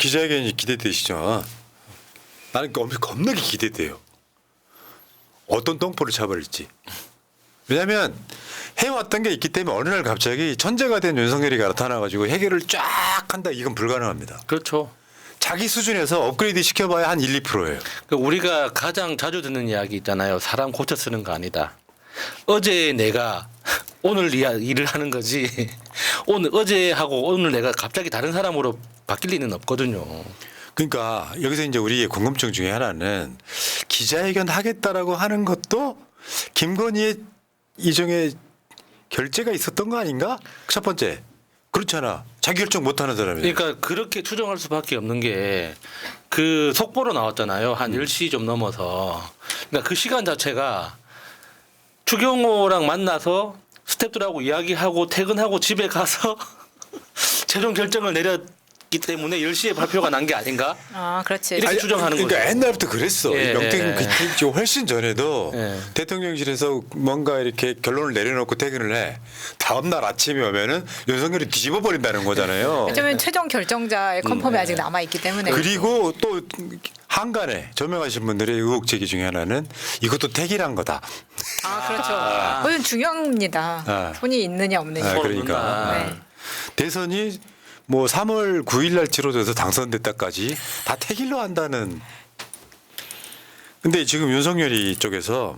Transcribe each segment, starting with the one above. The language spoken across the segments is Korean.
기자회견이 기대되시죠? 나는 겁나게 기대돼요. 어떤 똥포를 차버릴지. 왜냐하면 해왔던 게 있기 때문에 어느 날 갑자기 천재가 된 윤석열이가 나타나가지고 해결을 쫙 한다. 이건 불가능합니다. 그렇죠. 자기 수준에서 업그레이드 시켜봐야 한 1, 2%예요. 우리가 가장 자주 듣는 이야기 있잖아요. 사람 고쳐 쓰는 거 아니다. 어제 내가 오늘 일을 하는 거지. 어제 하고 오늘 내가 갑자기 다른 사람으로 바뀔 리는 없거든요. 그러니까 여기서 이제 우리의 궁금증 중에 하나는 기자회견 하겠다라고 하는 것도 김건희의 이정의 결재가 있었던 거 아닌가? 첫 번째. 그렇잖아. 자기 결정 못하는 사람이. 그러니까 그렇게 추정할 수밖에 없는 게 그 속보로 나왔잖아요. 한 10시 좀 넘어서. 그러니까 그 시간 자체가 추경호랑 만나서 스태프들하고 이야기하고 퇴근하고 집에 가서 최종 결정을 내렸기 때문에 10시에 발표가 난 게 아닌가? 아, 그렇지. 이렇게 추정하는 그러니까 거죠. 옛날부터 그랬어. 예, 명태균 예. 그 훨씬 전에도 예. 대통령실에서 뭔가 이렇게 결론을 내려놓고 퇴근을 해. 다음 날 아침에 오면은 윤석열이 뒤집어 버린다는 거잖아요. 왜냐면 최종 결정자의 컨펌이 아직 남아 있기 때문에. 그리고 또 한간에 조명하신 분들의 의혹 제기 중에 하나는 이것도 택이란 거다. 아, 그렇죠. 그건 중요합니다. 아. 손이 있느냐 없느냐. 아, 그러니까 네. 대선이 뭐 3월 9일 날 치러져서 당선됐다까지 다 택일로 한다는. 근데 지금 윤석열이 쪽에서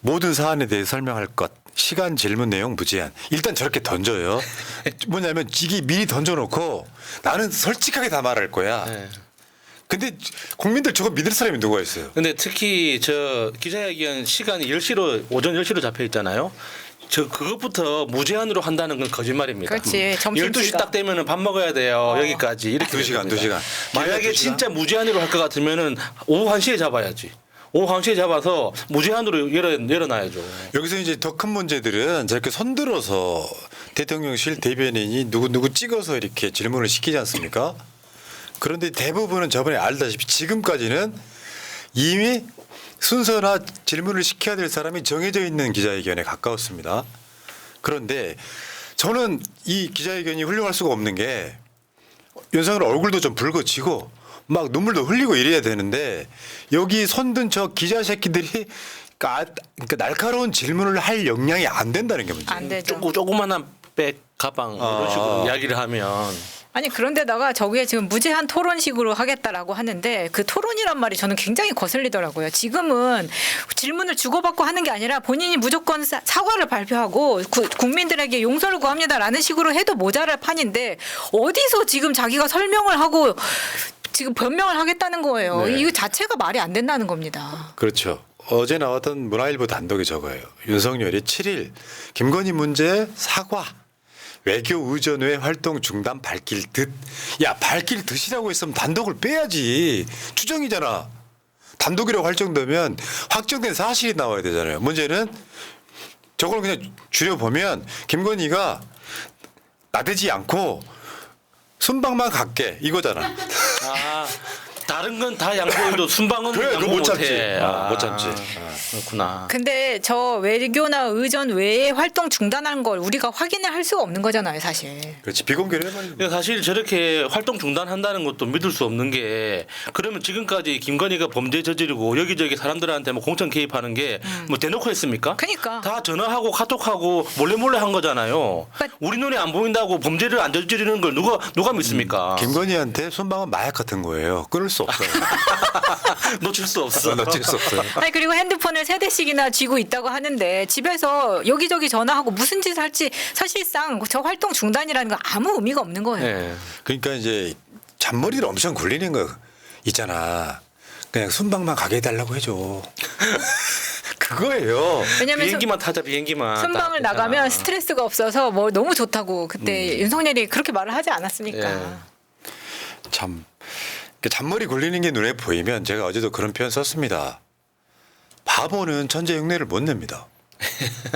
모든 사안에 대해 설명할 것, 시간, 질문, 내용 무제한. 일단 저렇게 던져요. 뭐냐면 이게 미리 던져놓고 나는 솔직하게 다 말할 거야. 네. 근데 국민들 저거 믿을 사람이 누가 있어요? 근데 특히 저 기자회견 시간이 10시로 오전 10시로 잡혀 있잖아요. 저 그것부터 무제한으로 한다는 건 거짓말입니다. 그렇지. 12시 딱 되면은 밥 먹어야 돼요. 여기까지. 이렇게 2시간, 됩니다. 2시간. 만약에 2시간? 진짜 무제한으로 할 것 같으면은 오후 1시에 잡아야지. 오후 1시에 잡아서 무제한으로 열어놔야죠. 여기서 이제 더 큰 문제들은 저렇게 손들어서 대통령실 대변인이 누구 찍어서 이렇게 질문을 시키지 않습니까? 그런데 대부분은 저번에 알다시피 지금까지는 이미 순서나 질문을 시켜야 될 사람이 정해져 있는 기자회견에 가까웠습니다. 그런데 저는 이 기자회견이 훌륭할 수가 없는 게 윤석열 얼굴도 좀 붉어지고 막 눈물도 흘리고 이래야 되는데 여기 손든 저 기자 새끼들이 그러니까 날카로운 질문을 할 역량이 안 된다는 게 문제예요. 안 되죠. 조그만한 백 가방 이런 식으로 이야기를 하면 아니 그런데다가 저게 지금 무제한 토론식으로 하겠다라고 하는데 그 토론이란 말이 저는 굉장히 거슬리더라고요. 지금은 질문을 주고받고 하는 게 아니라 본인이 무조건 사과를 발표하고 국민들에게 용서를 구합니다라는 식으로 해도 모자랄 판인데 어디서 지금 자기가 설명을 하고 지금 변명을 하겠다는 거예요. 네. 이거 자체가 말이 안 된다는 겁니다. 그렇죠. 어제 나왔던 문화일보 단독이 저거예요. 윤석열이 7일 김건희 문제 사과. 외교 의전회 활동 중단 밝힐 듯. 야, 밝힐 듯이라고 했으면 단독을 빼야지. 추정이잖아. 단독이라고 할 정도면 확정된 사실이 나와야 되잖아요. 문제는 저걸 그냥 줄여보면 김건희가 나대지 않고 순방만 갈게 이거잖아. 아 다른 건 다 양보해도 순방은 그래, 그거 양보 못 참지. 못해. 못 참지. 그렇구나. 근데 저 외교나 의전 외에 활동 중단한 걸 우리가 확인을 할 수가 없는 거잖아요, 사실. 그렇지. 비공개를 해버리는 근데 사실 저렇게 활동 중단한다는 것도 믿을 수 없는 게 그러면 지금까지 김건희가 범죄 저지르고 여기저기 사람들한테 뭐 공천 개입하는 게 뭐 대놓고 했습니까? 그러니까. 다 전화하고 카톡하고 몰래 한 거잖아요. 그러니까 우리 눈에 안 보인다고 범죄를 안 저지르는 걸 누가 믿습니까? 김건희한테 순방은 마약 같은 거예요. 끊을 수 없어요. 놓칠 수 없어. 놓칠 수 없어요. 아니 그리고 핸드폰을 3대씩이나 쥐고 있다고 하는데 집에서 여기저기 전화하고 무슨 짓을 할지 사실상 저 활동 중단이라는 건 아무 의미가 없는 거예요. 네. 그러니까 이제 잔머리를 엄청 굴리는 거 있잖아. 그냥 순방만 가게 해달라고 해줘. 그거예요. 왜냐면 비행기만 타자 비행기만. 순방을 딱 나가면 괜찮아. 스트레스가 없어서 뭐 너무 좋다고 그때 윤석열이 그렇게 말을 하지 않았습니까? 예. 참 잔머리 굴리는 게 눈에 보이면 제가 어제도 그런 표현 썼습니다. 바보는 천재 흉내를 못 냅니다.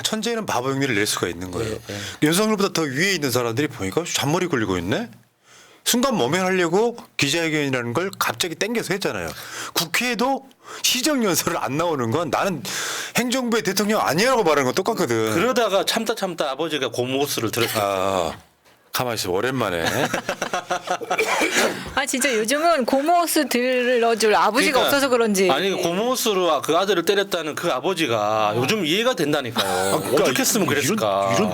천재는 바보 흉내를 낼 수가 있는 거예요. 윤석열보다 더 위에 있는 사람들이 보니까 잔머리 굴리고 있네. 순간 모면하려고 기자회견이라는 걸 갑자기 땡겨서 했잖아요. 국회에도 시정연설을 안 나오는 건 나는 행정부의 대통령 아니라고 말하는 건 똑같거든. 그러다가 참다 아버지가 고무호수를 들었어요. 아, 가만히 있어 오랜만에. 아 진짜 요즘은 고모스 들러줄 아버지가 그러니까 없어서 그런지. 아니 고모스로 그 아들을 때렸다는 그 아버지가 요즘 이해가 된다니까요. 그러니까 어떻게 했으면 그랬을까? 이런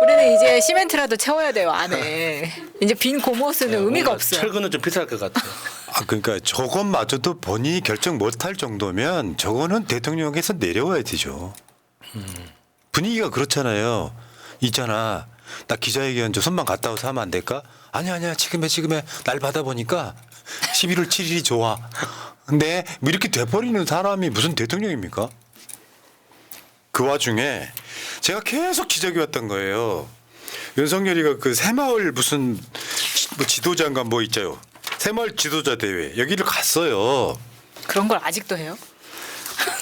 우리는 이제 시멘트라도 채워야 돼요 안에. 이제 빈 고모스는 의미가 없어요. 철근은 좀 비쌀 것 같아요. 그러니까 저것마저도 본인이 결정 못할 정도면 저거는 대통령에서 내려와야 되죠. 분위기가 그렇잖아요. 있잖아. 나 기자회견 저 손만 갔다 와서 하면 안 될까? 아니야 지금에 날 받아보니까 11월 7일이 좋아. 근데 뭐 이렇게 돼버리는 사람이 무슨 대통령입니까? 그 와중에 제가 계속 지적해 왔던 거예요. 윤석열이가 그 새마을 무슨 뭐 지도자인가 뭐 있죠. 새마을 지도자 대회 여기를 갔어요. 그런 걸 아직도 해요?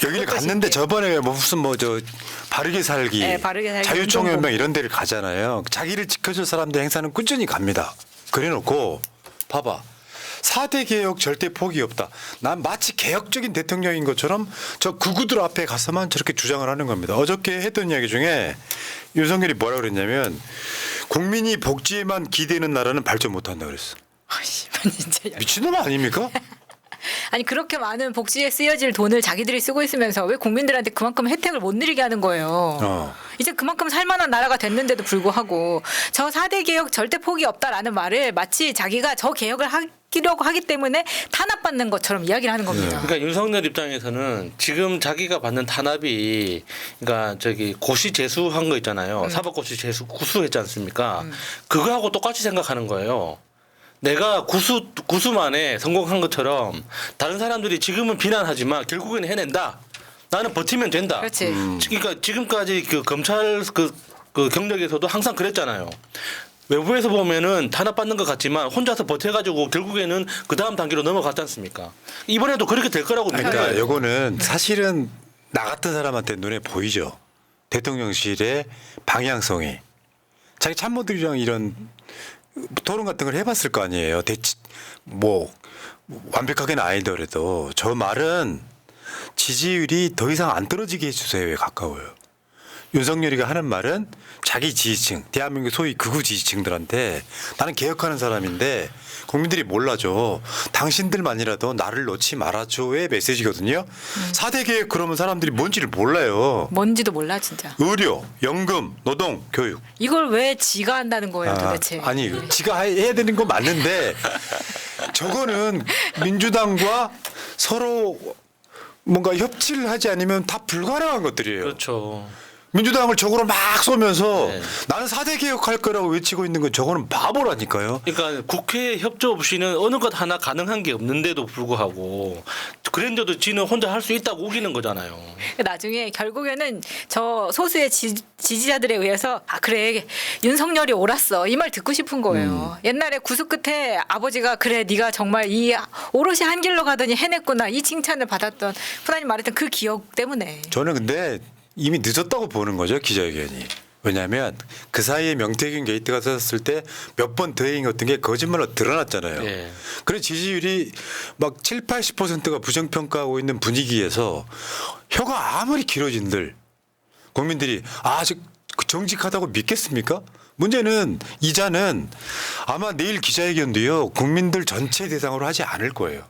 여기를 갔는데 저번에 뭐 무슨 뭐 저 바르게 살기, 네, 바르게 살기 자유총연맹 운동본. 이런 데를 가잖아요. 자기를 지켜줄 사람들 행사는 꾸준히 갑니다. 그래놓고 봐봐. 4대 개혁 절대 포기 없다. 난 마치 개혁적인 대통령인 것처럼 저 구구들 앞에 가서만 저렇게 주장을 하는 겁니다. 어저께 했던 이야기 중에 윤석열이 뭐라 그랬냐면 국민이 복지에만 기대는 나라는 발전 못한다 그랬어. 아씨 진짜. 미친놈 아닙니까? 아니 그렇게 많은 복지에 쓰여질 돈을 자기들이 쓰고 있으면서 왜 국민들한테 그만큼 혜택을 못 누리게 하는 거예요. 이제 그만큼 살만한 나라가 됐는데도 불구하고 저 4대 개혁 절대 포기 없다라는 말을 마치 자기가 저 개혁을 하려고 하기 때문에 탄압받는 것처럼 이야기를 하는 겁니다. 그러니까 윤석열 입장에서는 지금 자기가 받는 탄압이 그러니까 저기 고시 재수한 거 있잖아요. 사법고시 재수 구수했지 않습니까? 그거하고 똑같이 생각하는 거예요. 내가 구수만에 성공한 것처럼 다른 사람들이 지금은 비난하지만 결국에는 해낸다. 나는 버티면 된다. 그렇지. 그러니까 지금까지 그 검찰 그 경력에서도 항상 그랬잖아요. 외부에서 보면은 탄압받는 것 같지만 혼자서 버텨가지고 결국에는 그 다음 단계로 넘어갔지 않습니까? 이번에도 그렇게 될 거라고 그러니까 믿어요. 요거는 사실은 나 같은 사람한테 눈에 보이죠. 대통령실의 방향성이. 자기 참모들이랑 이런 토론 같은 걸 해봤을 거 아니에요. 뭐 완벽하게는 아니더라도 저 말은 지지율이 더 이상 안 떨어지게 해주세요에 가까워요. 윤석열이가 하는 말은 자기 지지층, 대한민국 소위 극우 지지층들한테 나는 개혁하는 사람인데 국민들이 몰라줘. 당신들만이라도 나를 놓지 말아줘의 메시지거든요. 4대 개혁 그러면 사람들이 뭔지를 몰라요. 뭔지도 몰라 진짜. 의료, 연금, 노동, 교육. 이걸 왜 지가 한다는 거예요 도대체. 아니 지가 해야 되는 건 맞는데 저거는 민주당과 서로 뭔가 협치를 하지 않으면 다 불가능한 것들이에요. 그렇죠. 민주당을 적으로 막 쏘면서 네. 나는 4대 개혁할 거라고 외치고 있는 건 저거는 바보라니까요. 그러니까 국회 협조 없이는 어느 것 하나 가능한 게 없는데도 불구하고 그런데도 지는 혼자 할 수 있다고 우기는 거잖아요. 나중에 결국에는 저 소수의 지지자들에 의해서 아 그래 윤석열이 옳았어 이 말 듣고 싶은 거예요. 옛날에 구수 끝에 아버지가 그래 네가 정말 이 오롯이 한 길로 가더니 해냈구나 이 칭찬을 받았던 후나님 말했던 그 기억 때문에. 저는 근데 이미 늦었다고 보는 거죠 기자회견이. 왜냐하면 그 사이에 명태균 게이트가 터졌을 때 몇 번 대행했던 게 거짓말로 드러났잖아요. 예. 그래 지지율이 막 7, 80%가 부정평가하고 있는 분위기에서 혀가 아무리 길어진들 국민들이 아직 정직하다고 믿겠습니까? 문제는 이자는 아마 내일 기자회견도요 국민들 전체 대상으로 하지 않을 거예요.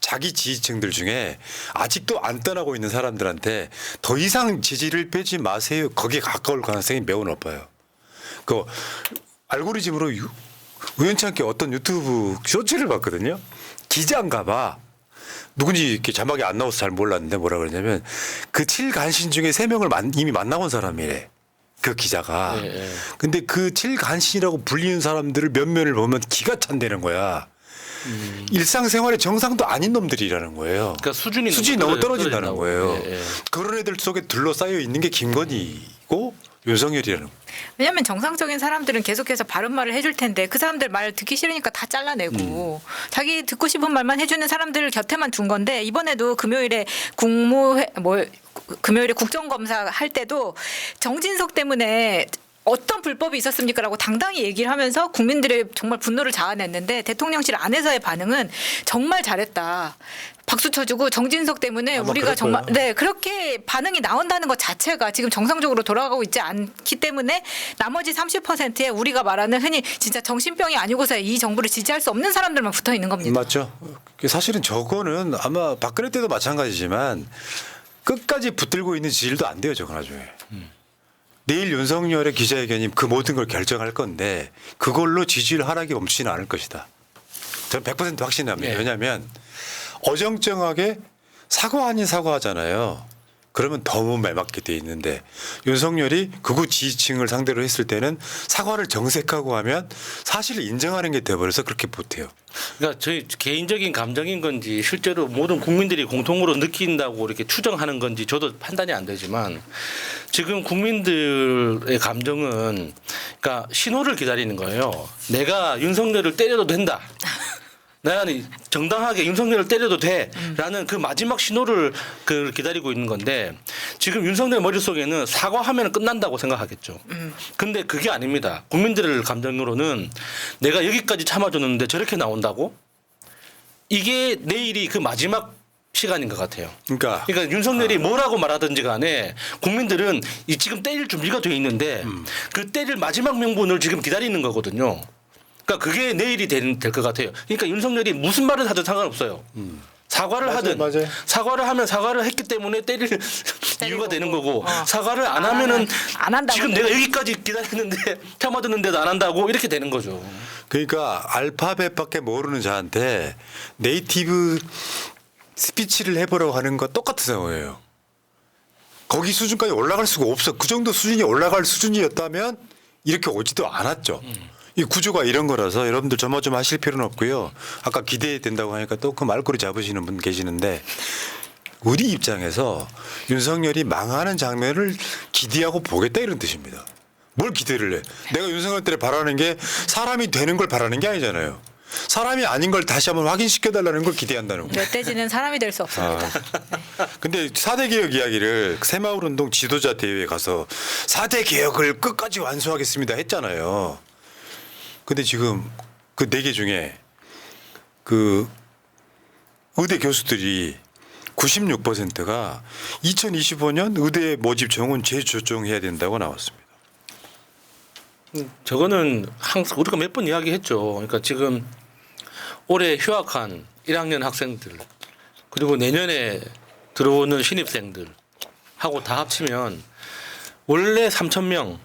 자기 지지층들 중에 아직도 안 떠나고 있는 사람들한테 더 이상 지지를 빼지 마세요. 거기에 가까울 가능성이 매우 높아요. 그 알고리즘으로 우연치 않게 어떤 유튜브 쇼츠를 봤거든요. 기자인가 봐. 누군지 이렇게 자막이 안 나와서 잘 몰랐는데 뭐라 그러냐면 그 7간신 중에 3명을 이미 만나본 사람이래. 그 기자가. 예. 근데 그 7간신이라고 불리는 사람들을 몇 면을 보면 기가 찬다는 거야. 일상생활의 정상도 아닌 놈들이라는 거예요. 그러니까 수준이 너무 떨어진다는 거예요. 예. 그런 애들 속에 둘러싸여 있는 게 김건희고 윤석열이라는 거예요. 왜냐하면 정상적인 사람들은 계속해서 바른 말을 해줄 텐데 그 사람들 말 듣기 싫으니까 다 잘라내고 자기 듣고 싶은 말만 해주는 사람들을 곁에만 둔 건데 이번에도 금요일에 금요일에 국정검사 할 때도 정진석 때문에 어떤 불법이 있었습니까라고 당당히 얘기를 하면서 국민들의 정말 분노를 자아냈는데 대통령실 안에서의 반응은 정말 잘했다. 박수 쳐주고 정진석 때문에 아마 우리가 그럴 정말 거예요. 네 그렇게 반응이 나온다는 것 자체가 지금 정상적으로 돌아가고 있지 않기 때문에 나머지 30%에 우리가 말하는 흔히 진짜 정신병이 아니고서 이 정부를 지지할 수 없는 사람들만 붙어 있는 겁니다. 맞죠. 사실은 저거는 아마 박근혜 때도 마찬가지지만 끝까지 붙들고 있는 지지율도 안 돼요. 저거 나중에. 내일 윤석열의 기자회견이 그 모든 걸 결정할 건데 그걸로 지지율 하락이 멈추지는 않을 것이다. 저는 100% 확신합니다. 네. 왜냐하면 어정쩡하게 사과 아닌 사과하잖아요. 그러면 더 못 말맞게 돼 있는데 윤석열이 극우 지지층을 상대로 했을 때는 사과를 정색하고 하면 사실을 인정하는 게 돼버려서 그렇게 못해요. 그러니까 저희 개인적인 감정인 건지 실제로 모든 국민들이 공통으로 느낀다고 이렇게 추정하는 건지 저도 판단이 안 되지만 지금 국민들의 감정은 그러니까 신호를 기다리는 거예요. 내가 윤석열을 때려도 된다. 나는 정당하게 윤석열을 때려도 돼라는 그 마지막 신호를 기다리고 있는 건데 지금 윤석열 머릿속에는 사과하면 끝난다고 생각하겠죠. 근데 그게 아닙니다. 국민들의 감정으로는 내가 여기까지 참아줬는데 저렇게 나온다고? 이게 내일이 그 마지막 시간인 것 같아요. 그러니까 윤석열이 뭐라고 말하든지 간에 국민들은 이 지금 때릴 준비가 돼 있는데 그 때릴 마지막 명분을 지금 기다리는 거거든요. 그러니까 그게 내일이 될 것 같아요. 그러니까 윤석열이 무슨 말을 하든 상관없어요. 사과를 맞아요, 하든 맞아요. 사과를 하면 사과를 했기 때문에 때릴 이유가 되는 거고 사과를 안 안 하면은 안 한다고 지금 내가 여기까지 기다렸는데 참아뒀는데도 안 한다고 이렇게 되는 거죠. 그러니까 알파벳밖에 모르는 자한테 네이티브 스피치를 해보려고 하는 거 똑같은 상황이에요. 거기 수준까지 올라갈 수가 없어. 그 정도 수준이 올라갈 수준이었다면 이렇게 오지도 않았죠. 이 구조가 이런 거라서 여러분들 조마조마 하실 필요는 없고요. 아까 기대된다고 하니까 또 그 말꼬리 잡으시는 분 계시는데 우리 입장에서 윤석열이 망하는 장면을 기대하고 보겠다 이런 뜻입니다. 뭘 기대를 해? 내가 윤석열 때문에 바라는 게 사람이 되는 걸 바라는 게 아니잖아요. 사람이 아닌 걸 다시 한번 확인시켜달라는 걸 기대한다는 거예요. 멧돼지는 사람이 될 수 없습니다. 근데 4대 개혁 이야기를 새마을운동 지도자 대회에 가서 4대 개혁을 끝까지 완수하겠습니다 했잖아요. 근데 지금 그 4개 중에 그 의대 교수들이 96%가 2025년 의대 모집 정원 재조정해야 된다고 나왔습니다. 저거는 항상 우리가 몇 번 이야기했죠. 그러니까 지금 올해 휴학한 1학년 학생들 그리고 내년에 들어오는 신입생들 하고 다 합치면 원래 3,000명이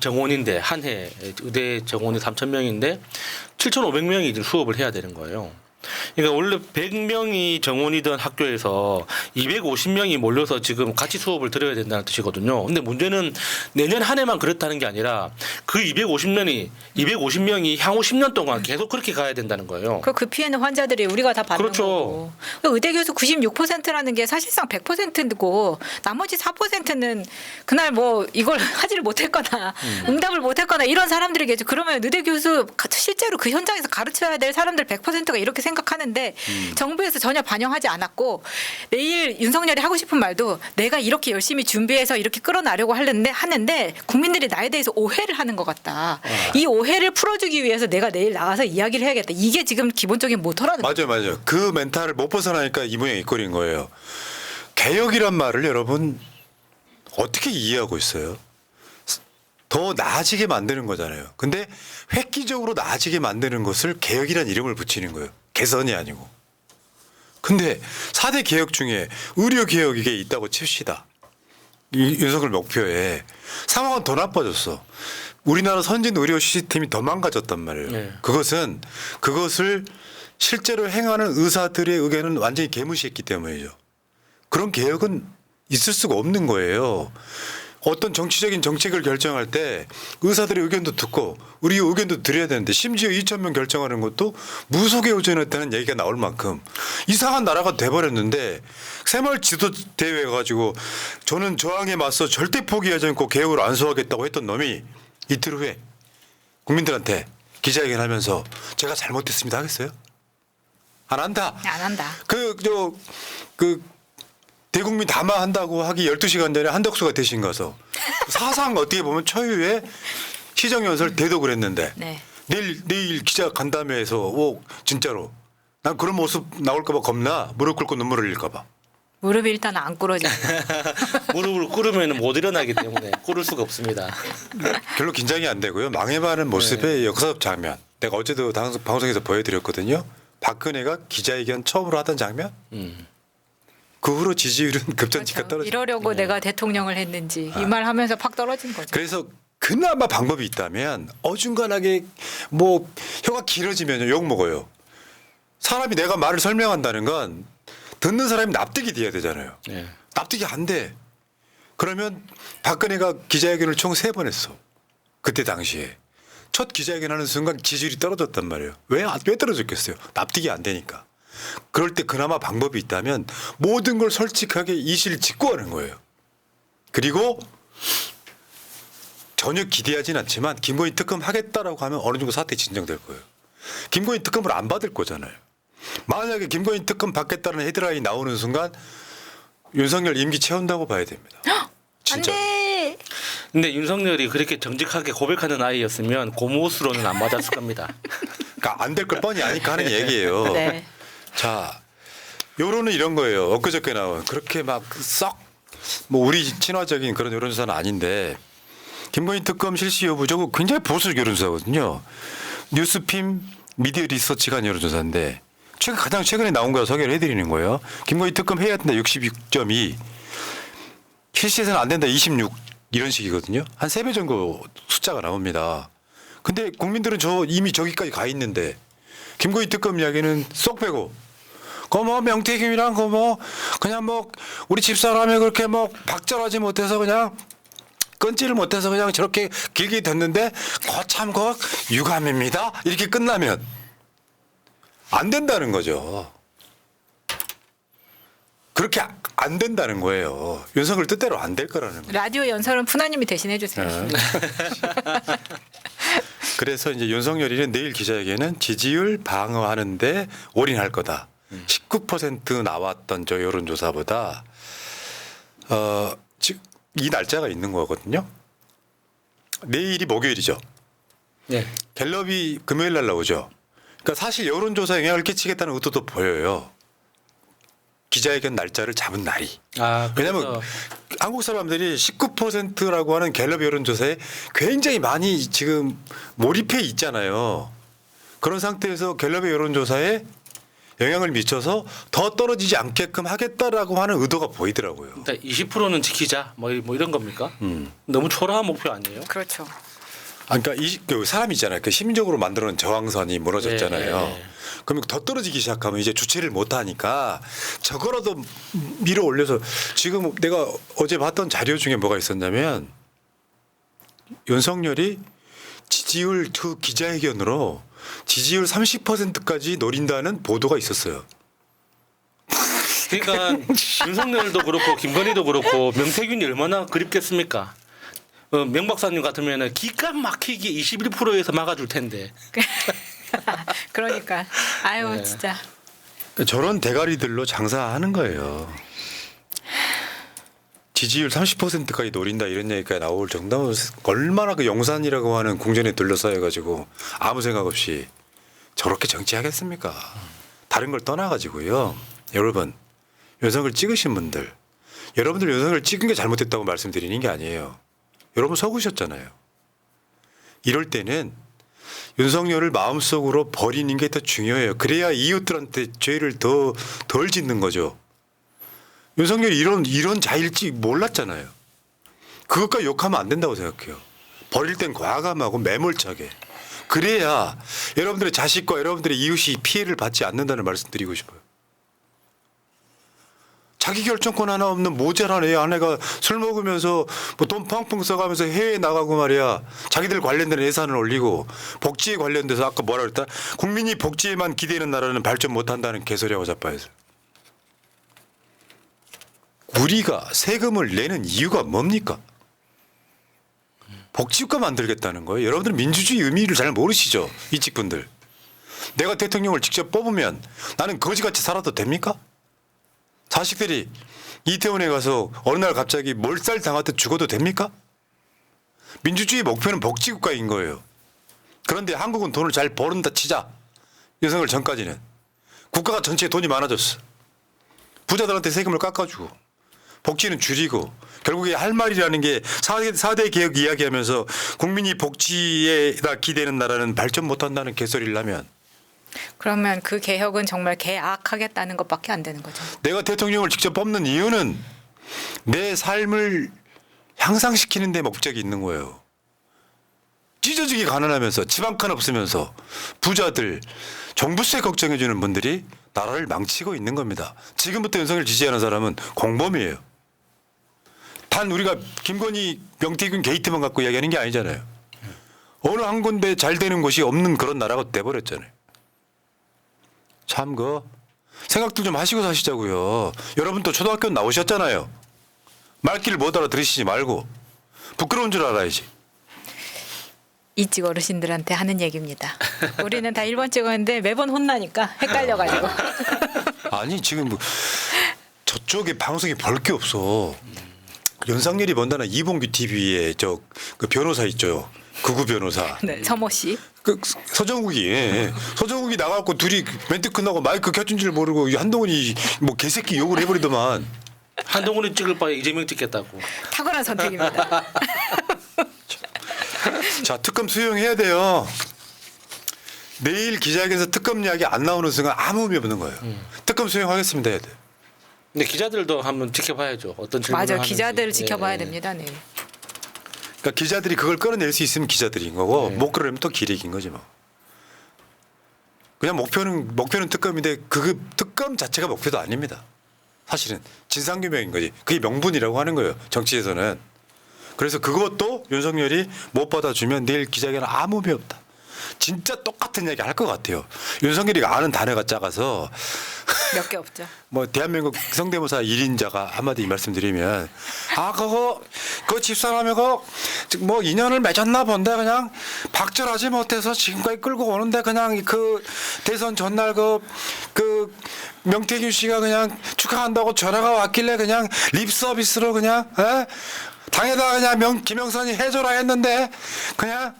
정원인데 한 해 의대 정원이 3,000명인데 7,500명이 수업을 해야 되는 거예요. 그러니까 원래 100명이 정원이던 학교에서 250명이 몰려서 지금 같이 수업을 들어야 된다는 뜻이거든요. 근데 문제는 내년 한 해만 그렇다는 게 아니라 그 250명이 향후 10년 동안 계속 그렇게 가야 된다는 거예요. 그 피해는 환자들이 우리가 다 받는 그렇죠. 거고. 의대 교수 96%라는 게 사실상 100%고 나머지 4%는 그날 뭐 이걸 하지를 못했거나 응답을 못했거나 이런 사람들이겠죠. 그러면 의대 교수 실제로 그 현장에서 가르쳐야 될 사람들 100%가 이렇게 생각하는데 정부에서 전혀 반영하지 않았고 내일 윤석열이 하고 싶은 말도 내가 이렇게 열심히 준비해서 이렇게 끌어나려고 하는데 국민들이 나에 대해서 오해를 하는 것 같다. 이 오해를 풀어주기 위해서 내가 내일 나가서 이야기를 해야겠다. 이게 지금 기본적인 모토라는 거죠. 맞아요. 그 멘탈을 못 벗어나니까 이 모양 이 꼴인 거예요. 개혁이란 말을 여러분 어떻게 이해하고 있어요? 더 나아지게 만드는 거잖아요. 근데 획기적으로 나아지게 만드는 것을 개혁이란 이름을 붙이는 거예요. 개선이 아니고. 근데 4대 개혁 중에 의료 개혁이 있다고 칩시다. 윤석열 목표에 상황은 더 나빠졌어. 우리나라 선진 의료 시스템이 더 망가졌단 말이에요. 네. 그것을 실제로 행하는 의사들의 의견은 완전히 개무시했기 때문이죠. 그런 개혁은 있을 수가 없는 거예요. 어떤 정치적인 정책을 결정할 때 의사들의 의견도 듣고 우리 의견도 드려야 되는데 심지어 2,000명 결정하는 것도 무속에 의존했다는 얘기가 나올 만큼 이상한 나라가 돼버렸는데 새마을 지도 대회 가지고 저는 저항에 맞서 절대 포기하지 않고 개혁을 안수하겠다고 했던 놈이 이틀 후에 국민들한테 기자회견 하면서 제가 잘못했습니다 하겠어요? 안 한다. 안 한다. 그 대국민 담화한다고 하기 12시간 전에 한덕수가 대신 가서 사상 어떻게 보면 초유의 시정연설 대독을 했는데 네. 내일 기자 간담회에서 진짜로 난 그런 모습 나올까 봐 겁나 무릎 꿇고 눈물 흘릴까 봐. 무릎이 일단 안 꿇어지. 무릎을 꿇으면 못 일어나기 때문에 꿇을 수가 없습니다. 별로 긴장이 안 되고요. 망해가는 모습의 역사적 장면. 내가 어제도 방송에서 보여드렸거든요. 박근혜가 기자회견 처음으로 하던 장면. 그 후로 지지율은 급전치가 그렇죠. 떨어져. 이러려고 내가 대통령을 했는지 이 말 하면서 팍 떨어진 거죠. 그래서 그나마 방법이 있다면 어중간하게 뭐 혀가 길어지면 욕 먹어요. 사람이 내가 말을 설명한다는 건 듣는 사람이 납득이 돼야 되잖아요. 네. 납득이 안 돼. 그러면 박근혜가 기자회견을 총 3번 했어. 그때 당시에. 첫 기자회견 하는 순간 지지율이 떨어졌단 말이에요. 왜 떨어졌겠어요? 납득이 안 되니까. 그럴 때 그나마 방법이 있다면 모든 걸 솔직하게 이실 짓고 하는 거예요. 그리고 전혀 기대하진 않지만 김건희 특검 하겠다라고 하면 어느 정도 사태 진정될 거예요. 김건희 특검을 안 받을 거잖아요. 만약에 김건희 특검 받겠다는 헤드라인이 나오는 순간 윤석열 임기 채운다고 봐야 됩니다. 진짜. 안돼. 근데 윤석열이 그렇게 정직하게 고백하는 아이였으면 고무스로는 안 맞았을 겁니다. 그러니까 안 될 걸 뻔히 아니까 하는 얘기예요. 네. 자, 여론은 이런 거예요. 엊그저께 나온 그렇게 막 썩 뭐 우리 친화적인 그런 여론조사는 아닌데 김건희 특검 실시 여부 저거 굉장히 보수 여론조사거든요. 뉴스핌 미디어 리서치가 한 여론조사인데 가장 최근에 나온 거 소개를 해드리는 거예요. 김건희 특검 해야 된다 66.2 실시해서는 안 된다 26 이런 식이거든요. 한 3배 정도 숫자가 나옵니다. 근데 국민들은 이미 저기까지 가 있는데 김건희 특검 이야기는 쏙 빼고 뭐 명태균이랑 그냥 뭐 우리 집사람이 그렇게 뭐 박절하지 못해서 그냥 끊지를 못해서 그냥 저렇게 길게 됐는데 거참 유감입니다. 이렇게 끝나면 안 된다는 거죠. 그렇게 안 된다는 거예요. 윤석열 뜻대로 안 될 거라는 거예요. 라디오 연설은 푸나님이 대신해 주세요. 그래서 이제 윤석열이는 내일 기자회견은 지지율 방어하는데 올인할 거다. 19% 나왔던 저 여론조사보다 즉 이 날짜가 있는 거거든요. 내일이 목요일이죠. 네. 갤럽이 금요일 날 나오죠. 그러니까 사실 여론조사에 영향을 끼치겠다는 의도도 보여요. 기자회견 날짜를 잡은 날이. 왜냐하면 한국 사람들이 19%라고 하는 갤럽 여론조사에 굉장히 많이 지금 몰입해 있잖아요. 그런 상태에서 갤럽의 여론조사에 영향을 미쳐서 더 떨어지지 않게끔 하겠다라고 하는 의도가 보이더라고요. 20%는 지키자 뭐 이런 겁니까? 너무 초라한 목표 아니에요? 그렇죠. 그러니까 그 사람이 있잖아요. 그 심리적으로 만들어놓은 저항선이 무너졌잖아요. 네. 그러면 더 떨어지기 시작하면 이제 주체를 못하니까 저거라도 밀어 올려서 지금 내가 어제 봤던 자료 중에 뭐가 있었냐면 윤석열이 지지율 그 기자회견으로 지지율 30%까지 노린다는 보도가 있었어요. 그러니까 윤석열도 그렇고 김건희도 그렇고 명태균이 얼마나 그립겠습니까? 명 박사님 같으면 기가 막히게 21%에서 막아줄 텐데. 그러니까 아유 네. 진짜. 저런 대가리들로 장사하는 거예요. 지지율 30%까지 노린다 이런 얘기가 나올 정도면 얼마나 그 용산이라고 하는 궁전에 둘러싸여 가지고 아무 생각 없이 저렇게 정치하겠습니까? 다른 걸 떠나 가지고요. 여러분 윤석열 찍으신 분들 여러분들 윤석열 찍은 게 잘못됐다고 말씀드리는 게 아니에요. 여러분 속으셨잖아요. 이럴 때는 윤석열을 마음속으로 버리는 게 더 중요해요. 그래야 이웃들한테 죄를 덜 짓는 거죠. 윤석열이 이런 자일지 몰랐잖아요. 그것까지 욕하면 안 된다고 생각해요. 버릴 땐 과감하고 매몰차게. 그래야 여러분들의 자식과 여러분들의 이웃이 피해를 받지 않는다는 말씀 드리고 싶어요. 자기 결정권 하나 없는 모자란 아내가 술 먹으면서 뭐 돈 펑펑 써가면서 해외에 나가고 말이야. 자기들 관련된 예산을 올리고 복지에 관련돼서 아까 뭐라 그랬다? 국민이 복지에만 기대는 나라는 발전 못한다는 개소리하고 자빠해서. 우리가 세금을 내는 이유가 뭡니까? 복지국가 만들겠다는 거예요. 여러분들 민주주의 의미를 잘 모르시죠? 이 직분들. 내가 대통령을 직접 뽑으면 나는 거지같이 살아도 됩니까? 자식들이 이태원에 가서 어느 날 갑자기 몰살 당하듯 죽어도 됩니까? 민주주의 목표는 복지국가인 거예요. 그런데 한국은 돈을 잘 버는다 치자. 윤석열 전까지는. 국가가 전체에 돈이 많아졌어. 부자들한테 세금을 깎아주고 복지는 줄이고 결국에 할 말이라는 게 4대 개혁 이야기하면서 국민이 복지에다 기대는 나라는 발전 못한다는 개소리를 하면 그러면 그 개혁은 정말 개악하겠다는 것밖에 안 되는 거죠. 내가 대통령을 직접 뽑는 이유는 내 삶을 향상시키는 데 목적이 있는 거예요. 찢어지게 가난하면서 집 한 칸 없으면서 부자들 종부세 걱정해 주는 분들이 나라를 망치고 있는 겁니다. 지금부터 윤석열 지지하는 사람은 공범이에요. 단 우리가 김건희 명태균 게이트만 갖고 이야기하는 게 아니잖아요. 어느 한 군데 잘 되는 곳이 없는 그런 나라가 돼버렸잖아요. 참 생각들 좀 하시고 사시자고요. 여러분도 초등학교 나오셨잖아요. 말귀를 못 알아들으시지 말고 부끄러운 줄 알아야지. 이찍 어르신들한테 하는 얘기입니다. 우리는 다 1번 찍었는데 매번 혼나니까 헷갈려가지고. 아니 지금 저쪽에 방송에 볼 게 없어. 연상열이 번다는 이봉규 TV에 그 변호사 있죠. 극우 변호사. 네, 서모 씨. 그 서정욱이 서정욱이 나가고 둘이 멘트 끝나고 마이크 켜준 줄 모르고 한동훈이 뭐 개새끼 욕을 해버리더만. 한동훈이 찍을 바에 이재명 찍겠다고. 탁월한 선택입니다. 자, 특검 수용해야 돼요. 내일 기자회견에서 특검 이야기 안 나오는 순간 아무 의미 없는 거예요. 특검 수용하겠습니다 해야 돼. 근데 기자들도 한번 지켜봐야죠. 어떤 질문을 맞아, 하는지. 기자들 지켜봐야 예. 됩니다. 네. 그러니까 기자들이 그걸 끌어낼 수 있으면 기자들인 거고 네. 못 끌어내면 또 기레기인 거지 뭐. 그냥 목표는 특검인데 그 특검 자체가 목표도 아닙니다. 사실은 진상규명인 거지. 그게 명분이라고 하는 거예요. 정치에서는. 그래서 그것도 윤석열이 못 받아주면 내일 기자회견은 아무 의미 없다. 진짜 똑같은 얘기 할 것 같아요. 윤석열이 아는 단어가 작아서 몇 개 없죠. 뭐 대한민국 성대모사 1인자가 한마디 말씀드리면 그 집사람이 뭐 인연을 맺었나 본데 그냥 박절하지 못해서 지금까지 끌고 오는데 그냥 그 대선 전날 그 명태균 씨가 그냥 축하한다고 전화가 왔길래 그냥 립 서비스로 그냥 당에다가 그냥 김영선이 해줘라 했는데 그냥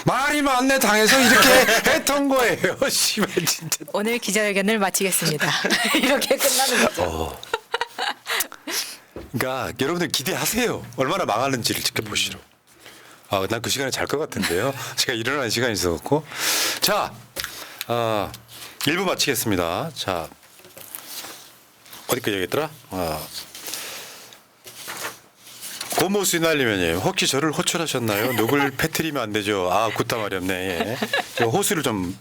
말이 많네 당해서 이렇게 했던 거예요. 씨발 진짜. 오늘 기자회견을 마치겠습니다. 이렇게 끝나는 거죠. 그러니까 여러분들 기대하세요. 얼마나 망하는지를 지켜보시러. 난 그 시간에 잘 것 같은데요. 제가 일어나는 시간이 있었고. 자, 1부 마치겠습니다. 자, 어디까지 얘기했더라? 고모 휘날리면요. 혹시 저를 호출하셨나요? 누굴 패트리면 안 되죠. 굿다 말이었네. 예. 제가 호수를 좀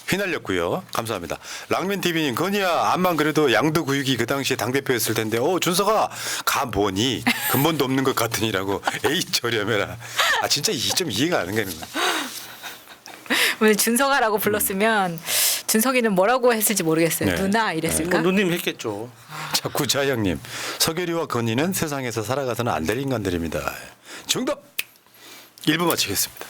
휘날렸고요. 감사합니다. 랑면 TV님, 건이야 암만 그래도 양도구육이 그 당시에 당 대표였을 텐데, 준서가 가 보니 근본도 없는 것 같으니라고. 에이 저렴해라. 진짜 좀 이해가 안 가는 거야. 오늘 준석아라고 불렀으면 준석이는 뭐라고 했을지 모르겠어요. 네. 누나 이랬을까? 뭐 누님 했겠죠. 자, 구자영님, 서결이와 건이는 세상에서 살아가서는 안 될 인간들입니다. 정답. 1부 마치겠습니다.